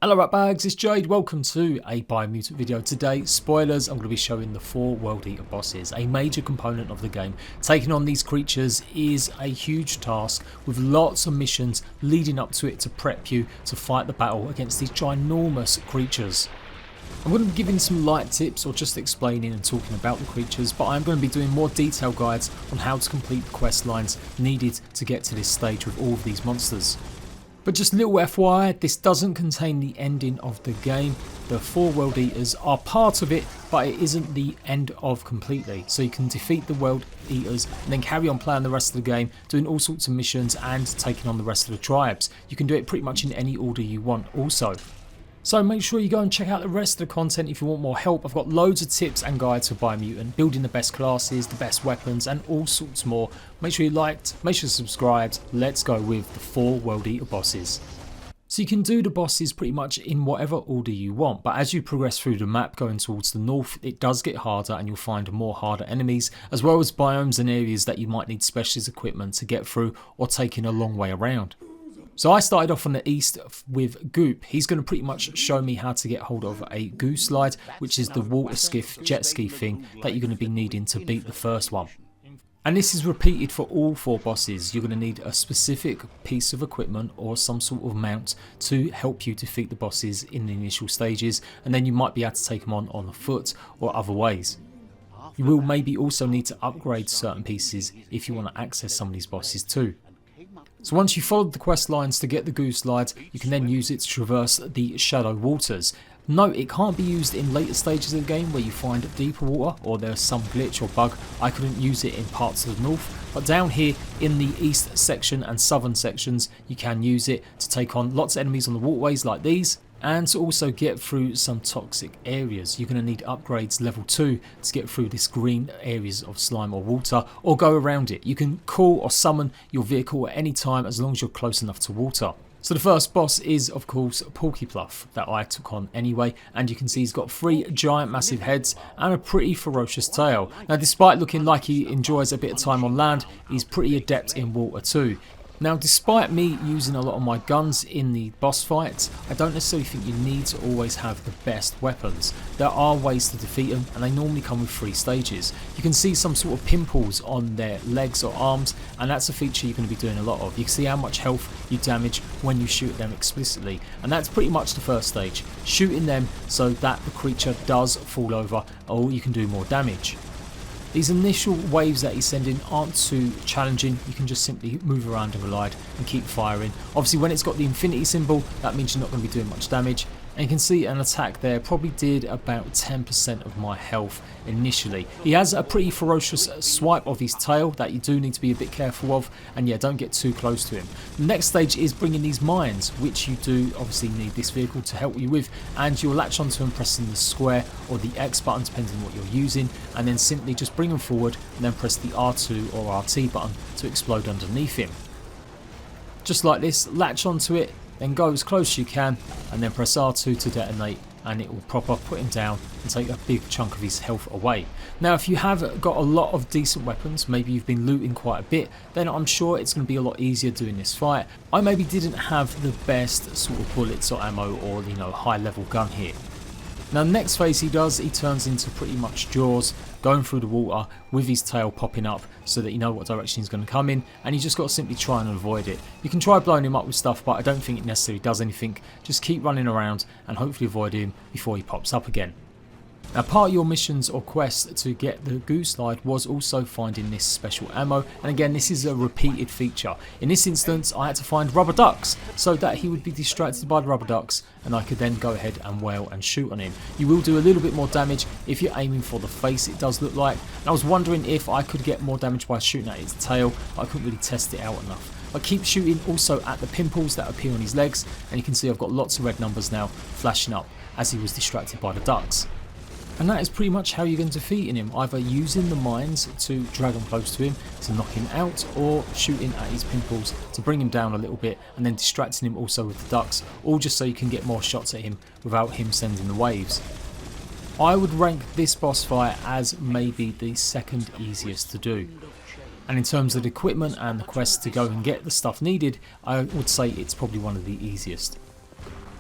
Hello ratbags, it's Jade. Welcome to a BIOMUTANT video. Today, spoilers, I'm going to be showing the 4 World Eater bosses, a major component of the game. Taking on these creatures is a huge task with lots of missions leading up to it to prep you to fight the battle against these ginormous creatures. I'm going to be giving some light tips or just explaining and talking about the creatures, but I'm going to be doing more detailed guides on how to complete the quest lines needed to get to this stage with all of these monsters. But just a little FYI, this doesn't contain the ending of the game. The 4 World Eaters are part of it, but it isn't the end of completely. So you can defeat the World Eaters and then carry on playing the rest of the game, doing all sorts of missions and taking on the rest of the tribes. You can do it pretty much in any order you want also. So make sure you go and check out the rest of the content if you want more help. I've got loads of tips and guides for BIOMUTANT, building the best classes, the best weapons and all sorts more. Make sure you liked, make sure you subscribed. Let's go with the 4 World Eater bosses. So you can do the bosses pretty much in whatever order you want, but as you progress through the map going towards the north, it does get harder and you'll find more harder enemies, as well as biomes and areas that you might need specialist equipment to get through or taking a long way around. So I started off on the east with Goop. He's going to pretty much show me how to get hold of a goose slide, which is the water skiff jet ski thing that you're going to be needing to beat the first one. And this is repeated for all 4 bosses. You're going to need a specific piece of equipment or some sort of mount to help you defeat the bosses in the initial stages, and then you might be able to take them on foot or other ways. You will maybe also need to upgrade certain pieces if you want to access some of these bosses too. So once you've followed the quest lines to get the goose slides, you can then use it to traverse the shallow waters. Note, it can't be used in later stages of the game where you find deeper water or there's some glitch or bug. I couldn't use it in parts of the north, but down here in the east section and southern sections you can use it to take on lots of enemies on the waterways like these, and to also get through some toxic areas. You're going to need upgrades level 2 to get through this green areas of slime or water, or go around it. You can call or summon your vehicle at any time as long as you're close enough to water. So the first boss is of course Porky Puff, that I took on anyway, and you can see he's got 3 giant massive heads and a pretty ferocious tail. Now despite looking like he enjoys a bit of time on land, he's pretty adept in water too. Now despite me using a lot of my guns in the boss fights, I don't necessarily think you need to always have the best weapons. There are ways to defeat them and they normally come with 3 stages. You can see some sort of pimples on their legs or arms, and that's a feature you're going to be doing a lot of. You can see how much health you damage when you shoot them explicitly, and that's pretty much the first stage, shooting them so that the creature does fall over or you can do more damage. These initial waves that he's sending aren't too challenging. You can just simply move around and glide and keep firing. Obviously when it's got the infinity symbol, that means you're not going to be doing much damage. And you can see an attack there probably did about 10% of my health initially. He has a pretty ferocious swipe of his tail that you do need to be a bit careful of, and yeah, don't get too close to him. The next stage is bringing these mines, which you do obviously need this vehicle to help you with, and you'll latch onto them pressing the square or the X button depending on what you're using, and then simply just bring them forward and then press the R2 or RT button to explode underneath him. Just like this, latch onto it, then go as close as you can and then press R2 to detonate, and it will proper put him down and take a big chunk of his health away. Now if you have got a lot of decent weapons, maybe you've been looting quite a bit, then I'm sure it's going to be a lot easier doing this fight. I maybe didn't have the best sort of bullets or ammo or high level gun here. Now the next phase he turns into pretty much Jaws, going through the water with his tail popping up so that you know what direction he's going to come in, and you just got to simply try and avoid it. You can try blowing him up with stuff, but I don't think it necessarily does anything. Just keep running around and hopefully avoid him before he pops up again. Now part of your missions or quests to get the goose slide was also finding this special ammo, and again this is a repeated feature. In this instance I had to find rubber ducks so that he would be distracted by the rubber ducks and I could then go ahead and wail and shoot on him. You will do a little bit more damage if you're aiming for the face, it does look like, and I was wondering if I could get more damage by shooting at his tail, but I couldn't really test it out enough. I keep shooting also at the pimples that appear on his legs, and you can see I've got lots of red numbers now flashing up as he was distracted by the ducks. And that is pretty much how you're going to defeat him, either using the mines to drag him close to him to knock him out, or shooting at his pimples to bring him down a little bit and then distracting him also with the ducks, all just so you can get more shots at him without him sending the waves. I would rank this boss fight as maybe the second easiest to do. And in terms of the equipment and the quest to go and get the stuff needed, I would say it's probably one of the easiest.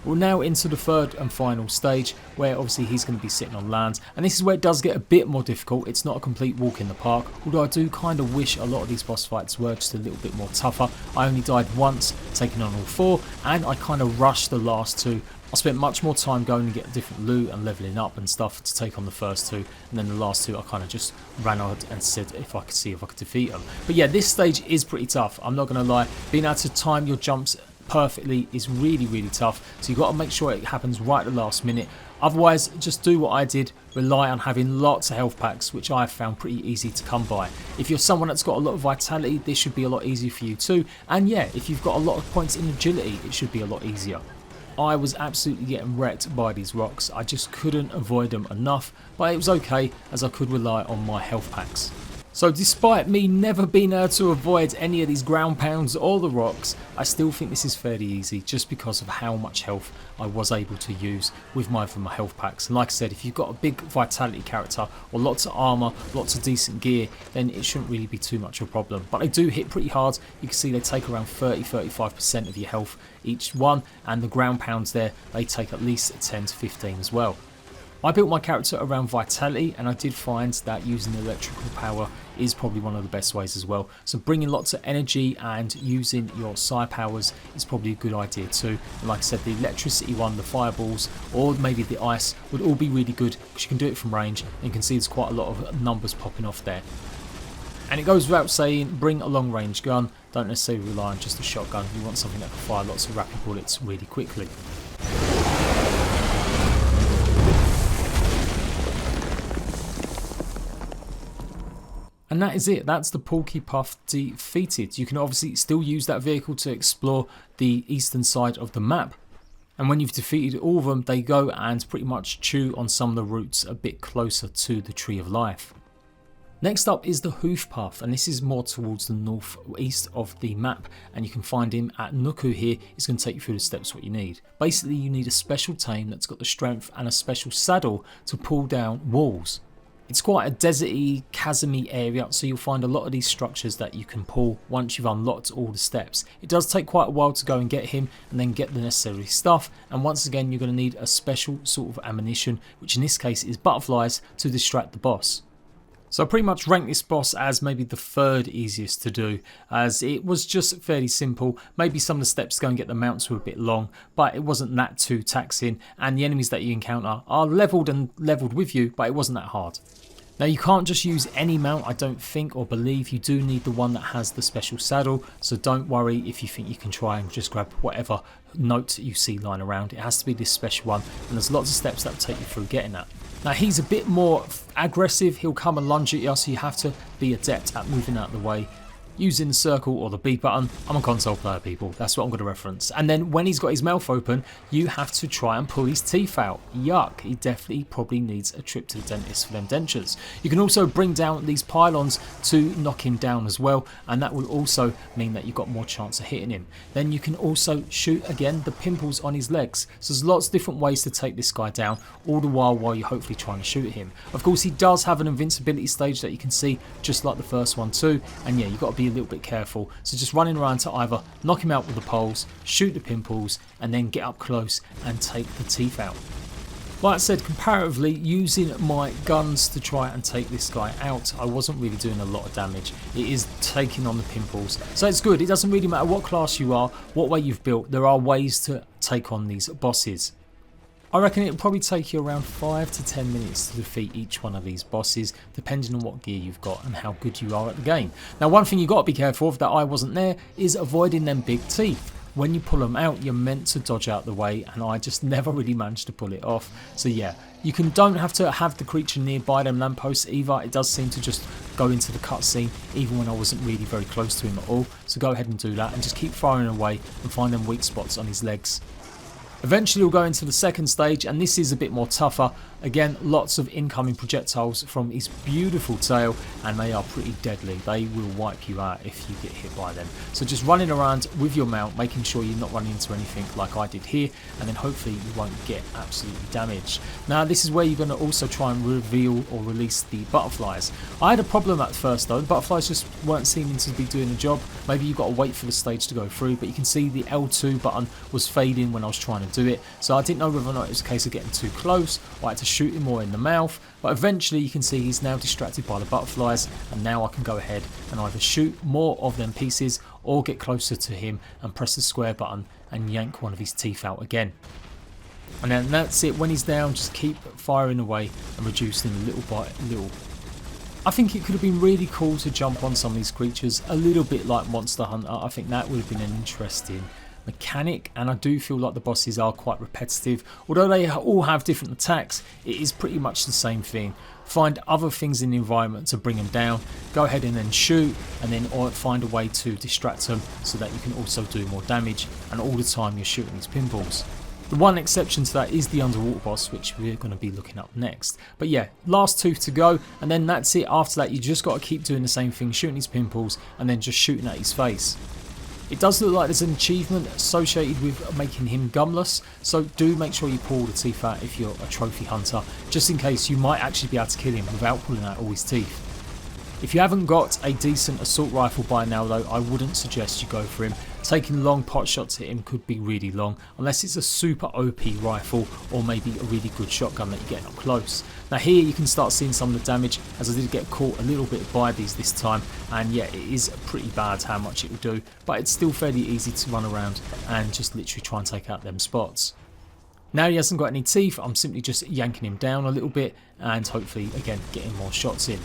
We're now into the third and final stage, where obviously he's going to be sitting on land, and this is where it does get a bit more difficult. It's not a complete walk in the park, although I do kind of wish a lot of these boss fights were just a little bit more tougher. I only died once, taking on all 4, and I kind of rushed the last 2. I spent much more time going and getting different loot and leveling up and stuff to take on the first 2, and then the last 2 I kind of just ran out and said if I could defeat them. But yeah, this stage is pretty tough, I'm not going to lie. Being able to time your jumps perfectly is really tough, so you've got to make sure it happens right at the last minute. Otherwise, just do what I did, rely on having lots of health packs, which I have found pretty easy to come by. If you're someone that's got a lot of vitality, this should be a lot easier for you too, and yeah, if you've got a lot of points in agility, it should be a lot easier. I was absolutely getting wrecked by these rocks. I just couldn't avoid them enough, but it was okay as I could rely on my health packs. So despite me never being able to avoid any of these ground pounds or the rocks, I still think this is fairly easy just because of how much health I was able to use with my health packs. And like I said, if you've got a big vitality character or lots of armor, lots of decent gear, then it shouldn't really be too much of a problem. But they do hit pretty hard. You can see they take around 30-35% of your health each one, and the ground pounds there, they take at least 10 to 15 as well. I built my character around vitality, and I did find that using electrical power is probably one of the best ways as well. So bringing lots of energy and using your psi powers is probably a good idea too. And like I said, the electricity one, the fireballs, or maybe the ice would all be really good because you can do it from range, and you can see there's quite a lot of numbers popping off there. And it goes without saying, bring a long range gun. Don't necessarily rely on just a shotgun. You want something that can fire lots of rapid bullets really quickly. And that is it, that's the Porky Puff defeated. You can obviously still use that vehicle to explore the eastern side of the map. And when you've defeated all of them, they go and pretty much chew on some of the routes a bit closer to the Tree of Life. Next up is the Hoof Puff, and this is more towards the northeast of the map, and you can find him at Nuku here. It's going to take you through the steps what you need. Basically, you need a special tame that's got the strength and a special saddle to pull down walls. It's quite a deserty, chasmy area, so you'll find a lot of these structures that you can pull once you've unlocked all the steps. It does take quite a while to go and get him and then get the necessary stuff, and once again you're going to need a special sort of ammunition, which in this case is butterflies, to distract the boss. So I pretty much rank this boss as maybe the third easiest to do, as it was just fairly simple. Maybe some of the steps to go and get the mounts were a bit long, but it wasn't that too taxing, and the enemies that you encounter are leveled with you, but it wasn't that hard. Now you can't just use any mount, I don't think or believe. You do need the one that has the special saddle, so don't worry if you think you can try and just grab whatever note you see lying around. It has to be this special one, and there's lots of steps that will take you through getting that. Now he's a bit more aggressive, he'll come and lunge at you, so you have to be adept at moving out of the way. Using the circle or the B button. I'm a console player, people, that's what I'm going to reference. And then when he's got his mouth open, you have to try and pull his teeth out. Yuck, he definitely probably needs a trip to the dentist for them dentures. You can also bring down these pylons to knock him down as well, and that will also mean that you've got more chance of hitting him. Then you can also shoot again the pimples on his legs. So there's lots of different ways to take this guy down, all the while you're hopefully trying to shoot him. Of course he does have an invincibility stage that you can see just like the first one too, and yeah, you've got to be a little bit careful, so just running around to either knock him out with the poles, shoot the pimples, and then get up close and take the teeth out. Like I said, comparatively, using my guns to try and take this guy out, I wasn't really doing a lot of damage. It is taking on the pimples, so it's good. It doesn't really matter what class you are, what way you've built, there are ways to take on these bosses. I reckon it'll probably take you around 5 to 10 minutes to defeat each one of these bosses, depending on what gear you've got and how good you are at the game. Now one thing you've got to be careful of that I wasn't there is avoiding them big teeth. When you pull them out, you're meant to dodge out the way, and I just never really managed to pull it off. So yeah, you don't have to have the creature nearby them lampposts either. It does seem to just go into the cutscene even when I wasn't really very close to him at all. So go ahead and do that and just keep firing away and find them weak spots on his legs. Eventually we'll go into the second stage, and this is a bit more tougher. Again, lots of incoming projectiles from his beautiful tail, and they are pretty deadly. They will wipe you out if you get hit by them. So just running around with your mount, making sure you're not running into anything like I did here, and then hopefully you won't get absolutely damaged. Now this is where you're going to also try and reveal or release the butterflies. I had a problem at first though. The butterflies just weren't seeming to be doing the job. Maybe you've got to wait for the stage to go through, but you can see the L2 button was fading when I was trying to do it, so I didn't know whether or not it was a case of getting too close or I had to shoot him more in the mouth. But eventually you can see he's now distracted by the butterflies, and now I can go ahead and either shoot more of them pieces or get closer to him and press the square button and yank one of his teeth out again. And then that's it. When he's down, just keep firing away and reducing little by little. I think it could have been really cool to jump on some of these creatures, a little bit like Monster Hunter. I think that would have been an interesting mechanic, and I do feel like the bosses are quite repetitive. Although they all have different attacks, it is pretty much the same thing. Find other things in the environment to bring them down, go ahead and then shoot, and then find a way to distract them so that you can also do more damage, and all the time you're shooting these pinballs. The one exception to that is the underwater boss, which we're going to be looking up next. But yeah, last tooth to go, and then that's it. After that, you just got to keep doing the same thing, shooting his pinballs and then just shooting at his face. It does look like there's an achievement associated with making him gumless, so do make sure you pull the teeth out if you're a trophy hunter, just in case you might actually be able to kill him without pulling out all his teeth. If you haven't got a decent assault rifle by now though, I wouldn't suggest you go for him. Taking long pot shots at him could be really long, unless it's a super OP rifle or maybe a really good shotgun that you're getting up close. Now here you can start seeing some of the damage, as I did get caught a little bit by these this time, and yeah, it is pretty bad how much it will do, but it's still fairly easy to run around and just literally try and take out them spots. Now he hasn't got any teeth, I'm simply just yanking him down a little bit and hopefully again getting more shots in.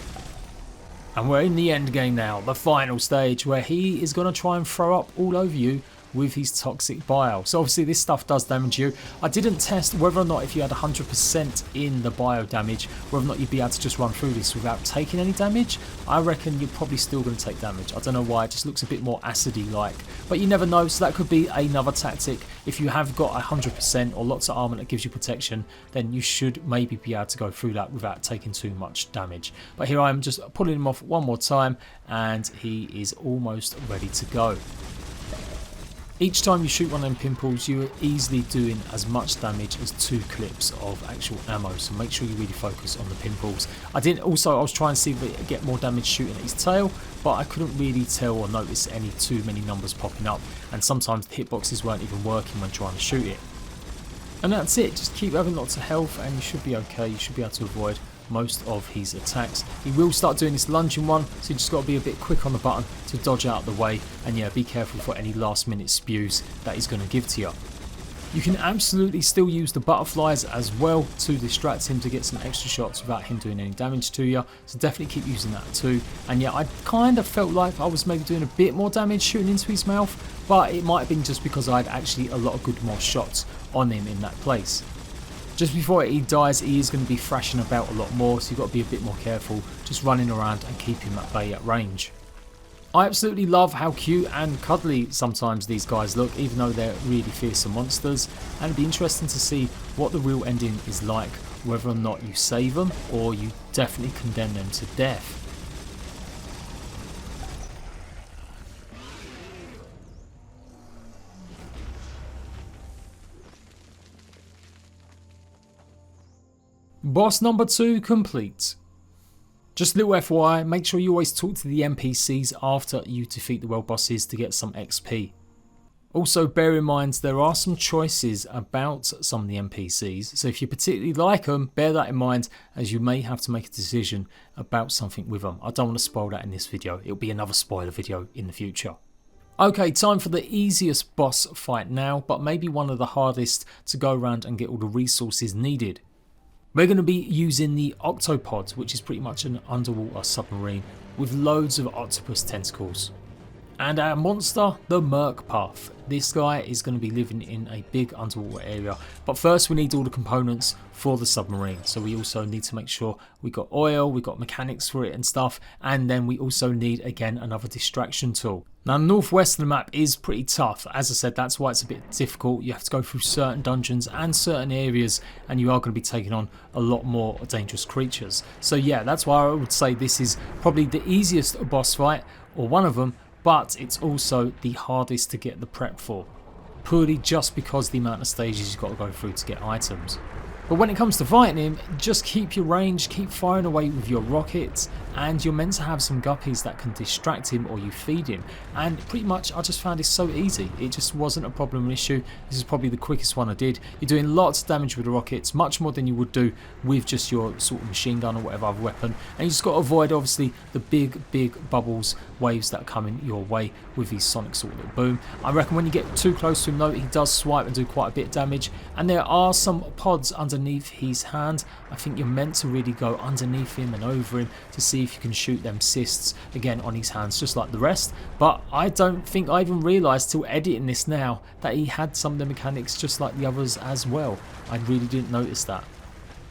And we're in the end game now, the final stage, where he is going to try and throw up all over you with his toxic bile. So obviously this stuff does damage you. I didn't test whether or not if you had 100% in the bio damage, whether or not you'd be able to just run through this without taking any damage. I reckon you're probably still going to take damage. I don't know why, it just looks a bit more acidy like. But you never know, so that could be another tactic. If you have got 100% or lots of armor that gives you protection, then you should maybe be able to go through that without taking too much damage. But here I am just pulling him off one more time, and he is almost ready to go. Each time you shoot one of them pinballs, you are easily doing as much damage as 2 clips of actual ammo, so make sure you really focus on the pinballs. I was trying to see if I get more damage shooting at his tail, but I couldn't really tell or notice any too many numbers popping up, and sometimes the hitboxes weren't even working when trying to shoot it. And that's it, just keep having lots of health and you should be okay. You should be able to avoid most of his attacks. He will start doing this lunging one, so you just got to be a bit quick on the button to dodge out of the way, and yeah, be careful for any last minute spews that he's going to give to you. You can absolutely still use the butterflies as well to distract him, to get some extra shots without him doing any damage to you, so definitely keep using that too. And yeah, I kind of felt like I was maybe doing a bit more damage shooting into his mouth, but it might have been just because I had actually a lot of good more shots on him in that place. Just before he dies, he is going to be thrashing about a lot more, so you've got to be a bit more careful, just running around and keeping him at bay at range. I absolutely love how cute and cuddly sometimes these guys look, even though they're really fearsome monsters, and it'd be interesting to see what the real ending is like, whether or not you save them or you definitely condemn them to death. Boss number 2 complete. Just a little FYI, make sure you always talk to the NPCs after you defeat the world bosses to get some XP. Also bear in mind there are some choices about some of the NPCs, so if you particularly like them, bear that in mind, as you may have to make a decision about something with them. I don't want to spoil that in this video, it'll be another spoiler video in the future. Okay, time for the easiest boss fight now, but maybe one of the hardest to go around and get all the resources needed. We're going to be using the Octopod, which is pretty much an underwater submarine with loads of octopus tentacles. And our monster, the Murk Puff. This guy is going to be living in a big underwater area. But first we need all the components for the submarine. So we also need to make sure we got oil, we got mechanics for it and stuff. And then we also need, again, another distraction tool. Now, the northwest of the map is pretty tough. As I said, that's why it's a bit difficult. You have to go through certain dungeons and certain areas, and you are going to be taking on a lot more dangerous creatures. So yeah, that's why I would say this is probably the easiest boss fight, or one of them, but it's also the hardest to get the prep for, purely just because the amount of stages you've got to go through to get items. But when it comes to fighting him, just keep your range, keep firing away with your rockets, and you're meant to have some guppies that can distract him or you feed him. And pretty much I just found it so easy. It just wasn't a problem, an issue. This is probably the quickest one I did. You're doing lots of damage with the rockets, much more than you would do with just your sort of machine gun or whatever other weapon. And you just got to avoid obviously the big bubbles, waves that are coming your way with these sonic sort of little boom. I reckon when you get too close to him though, he does swipe and do quite a bit of damage. And there are some pods underneath his hand. I think you're meant to really go underneath him and over him to see if you can shoot them cysts again on his hands just like the rest. But I don't think I even realised till editing this now that he had some of the mechanics just like the others as well. I really didn't notice that.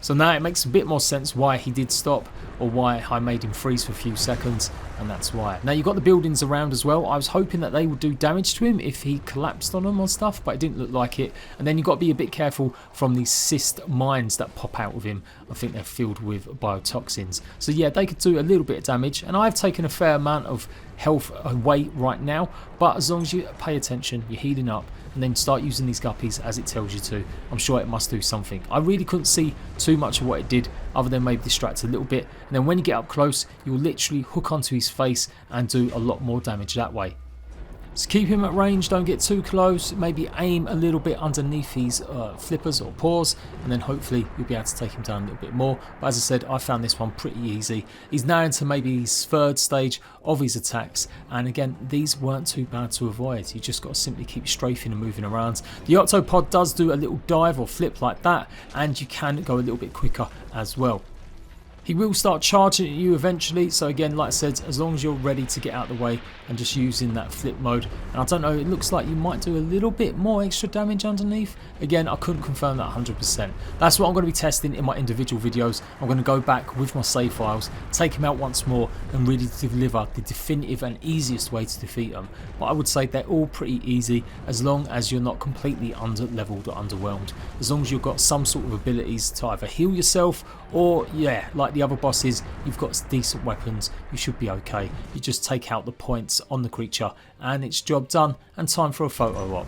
So now it makes a bit more sense why he did stop, or why I made him freeze for a few seconds, and that's why. Now you've got the buildings around as well. I was hoping that they would do damage to him if he collapsed on them or stuff, but it didn't look like it. And then you've got to be a bit careful from these cyst mines that pop out of him. I think they're filled with biotoxins. So yeah, they could do a little bit of damage, and I've taken a fair amount of health away right now, but as long as you pay attention, you're healing up, and then start using these guppies as it tells you to, I'm sure it must do something. I really couldn't see too much of what it did other than maybe distract a little bit, and then when you get up close you'll literally hook onto his face and do a lot more damage that way. So keep him at range, don't get too close, maybe aim a little bit underneath his flippers or paws, and then hopefully you'll be able to take him down a little bit more. But as I said, I found this one pretty easy. He's now into maybe his third stage of his attacks, and again, these weren't too bad to avoid. You just got to simply keep strafing and moving around. The octopod does do a little dive or flip like that, and you can go a little bit quicker as well. He will start charging at you eventually, so again, like I said, as long as you're ready to get out of the way and just using that flip mode. And I don't know, it looks like you might do a little bit more extra damage underneath. Again, I couldn't confirm that 100%. That's what I'm going to be testing in my individual videos. I'm going to go back with my save files, take him out once more, and really deliver the definitive and easiest way to defeat them. But I would say they're all pretty easy, as long as you're not completely under-leveled or underwhelmed. As long as you've got some sort of abilities to either heal yourself, or yeah, like the other bosses, you've got decent weapons, you should be okay. You just take out the points on the creature and it's job done, and time for a photo op.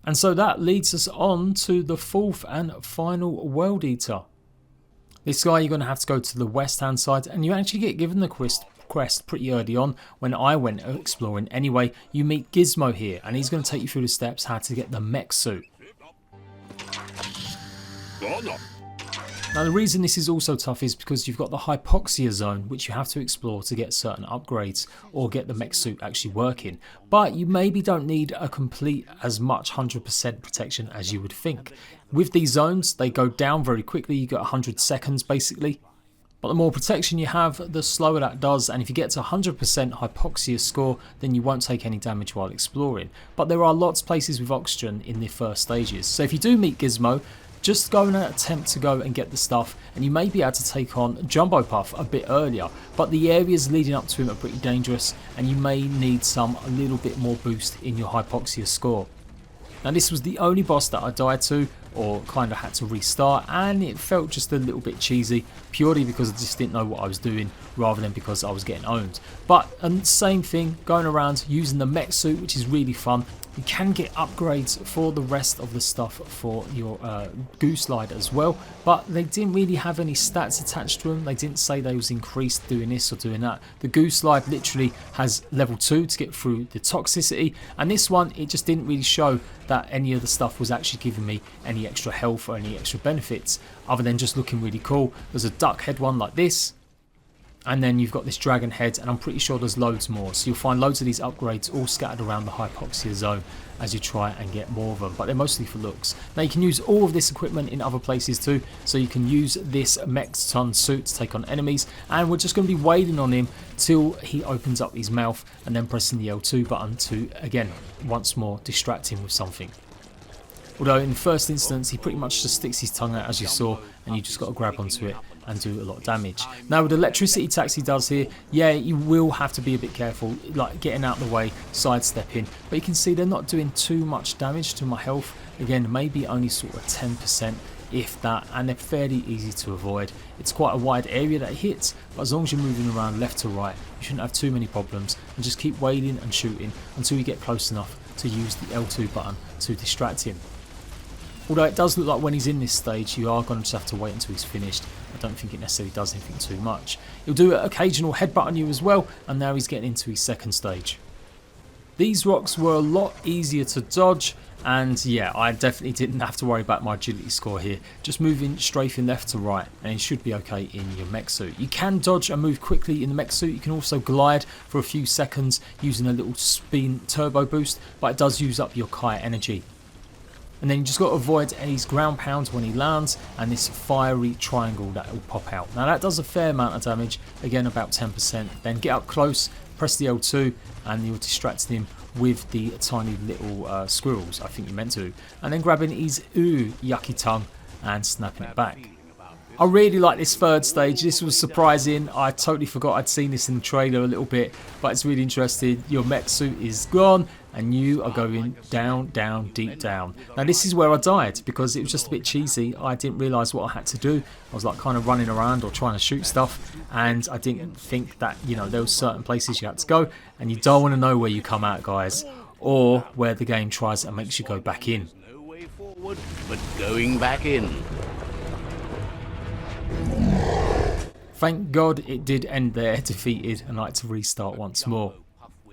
And so that leads us on to the fourth and final World Eater. This guy, you're going to have to go to the west hand side, and you actually get given the quest pretty early on when I went exploring. Anyway, you meet Gizmo here, and he's going to take you through the steps how to get the mech suit. Now the reason this is also tough is because you've got the hypoxia zone, which you have to explore to get certain upgrades or get the mech suit actually working. But you maybe don't need a complete as much 100% protection as you would think. With these zones, they go down very quickly. You get 100 seconds basically. But the more protection you have, the slower that does, and if you get to 100% hypoxia score, then you won't take any damage while exploring. But there are lots of places with oxygen in the first stages, so if you do meet Gizmo, just go and attempt to go and get the stuff, and you may be able to take on Jumbo Puff a bit earlier, but the areas leading up to him are pretty dangerous, and you may need a little bit more boost in your hypoxia score. Now this was the only boss that I died to, or kind of had to restart, and it felt just a little bit cheesy, purely because I just didn't know what I was doing rather than because I was getting owned. But same thing, going around using the mech suit, which is really fun. You can get upgrades for the rest of the stuff for your goo slide as well, but they didn't really have any stats attached to them. They didn't say they was increased doing this or doing that. The goo slide literally has level 2 to get through the toxicity, and this one, it just didn't really show that any of the stuff was actually giving me any extra health or any extra benefits other than just looking really cool. There's a duck head one like this, And then you've got this dragon head, and I'm pretty sure there's loads more. So you'll find loads of these upgrades all scattered around the hypoxia zone as you try and get more of them, but they're mostly for looks. Now you can use all of this equipment in other places too, so you can use this mech ton suit to take on enemies, and we're just going to be waiting on him till he opens up his mouth and then pressing the L2 button to, again, once more distract him with something. Although in the first instance he pretty much just sticks his tongue out as you saw, and you just got to grab onto it and do a lot of damage. Now with the electricity attacks he does here, yeah, you will have to be a bit careful, like getting out of the way, sidestepping, but you can see they're not doing too much damage to my health. Again, maybe only sort of 10% if that, and they're fairly easy to avoid. It's quite a wide area that it hits, but as long as you're moving around left to right, you shouldn't have too many problems, and just keep waiting and shooting until you get close enough to use the L2 button to distract him. Although it does look like when he's in this stage you are going to just have to wait until he's finished. I don't think it necessarily does anything too much. He'll do an occasional headbutt on you as well, and now he's getting into his second stage. These rocks were a lot easier to dodge, and yeah, I definitely didn't have to worry about my agility score here. Just moving strafing left to right and it should be okay in your mech suit. You can dodge and move quickly in the mech suit. You can also glide for a few seconds using a little spin turbo boost, but it does use up your kite energy. And then you just got to avoid any ground pounds when he lands, and this fiery triangle that will pop out. Now that does a fair amount of damage, again about 10%. Then get up close, press the L2, and you're distracting him with the tiny little squirrels, I think you meant to. And then grabbing his yucky tongue and snapping it back. I really like this third stage. This was surprising. I totally forgot I'd seen this in the trailer a little bit, but it's really interesting. Your mech suit is gone and you are going down, down, deep down. Now this is where I died because it was just a bit cheesy. I didn't realise what I had to do. I was like kind of running around or trying to shoot stuff, and I didn't think that, you know, there were certain places you had to go, and you don't want to know where you come out, guys, or where the game tries and makes you go back in. No way forward, but going back in. Thank God it did end there, defeated, and I had to restart once more.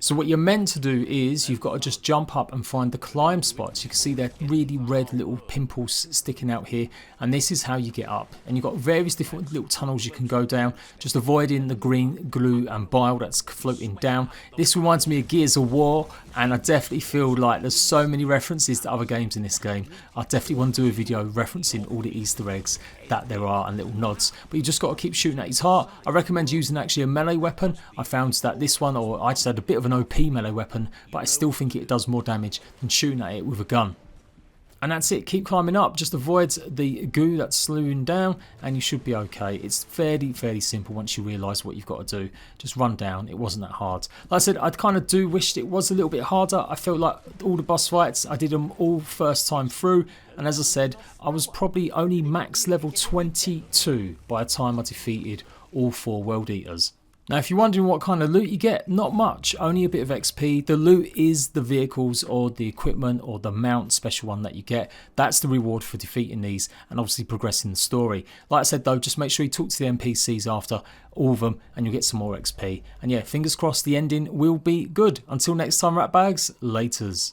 So what you're meant to do is you've got to just jump up and find the climb spots. You can see they're really red little pimples sticking out here, and this is how you get up. And you've got various different little tunnels you can go down, just avoiding the green glue and bile that's floating down. This reminds me of Gears of War, and I definitely feel like there's so many references to other games in this game. I definitely want to do a video referencing all the Easter eggs that there are and little nods, but you just got to keep shooting at his heart. I recommend using actually a melee weapon. I found that this one, or I just had a bit of an OP melee weapon, but I still think it does more damage than shooting at it with a gun. And that's it, keep climbing up, just avoid the goo that's slowing down and you should be okay. It's fairly simple once you realise what you've got to do. Just run down, it wasn't that hard. Like I said, I kind of do wish it was a little bit harder. I felt like all the boss fights, I did them all first time through, and as I said, I was probably only max level 22 by the time I defeated all 4 World Eaters. Now if you're wondering what kind of loot you get, not much, only a bit of XP. The loot is the vehicles or the equipment or the mount special one that you get. That's the reward for defeating these and obviously progressing the story. Like I said though, just make sure you talk to the NPCs after all of them and you'll get some more XP. And yeah, fingers crossed the ending will be good. Until next time, ratbags, laters.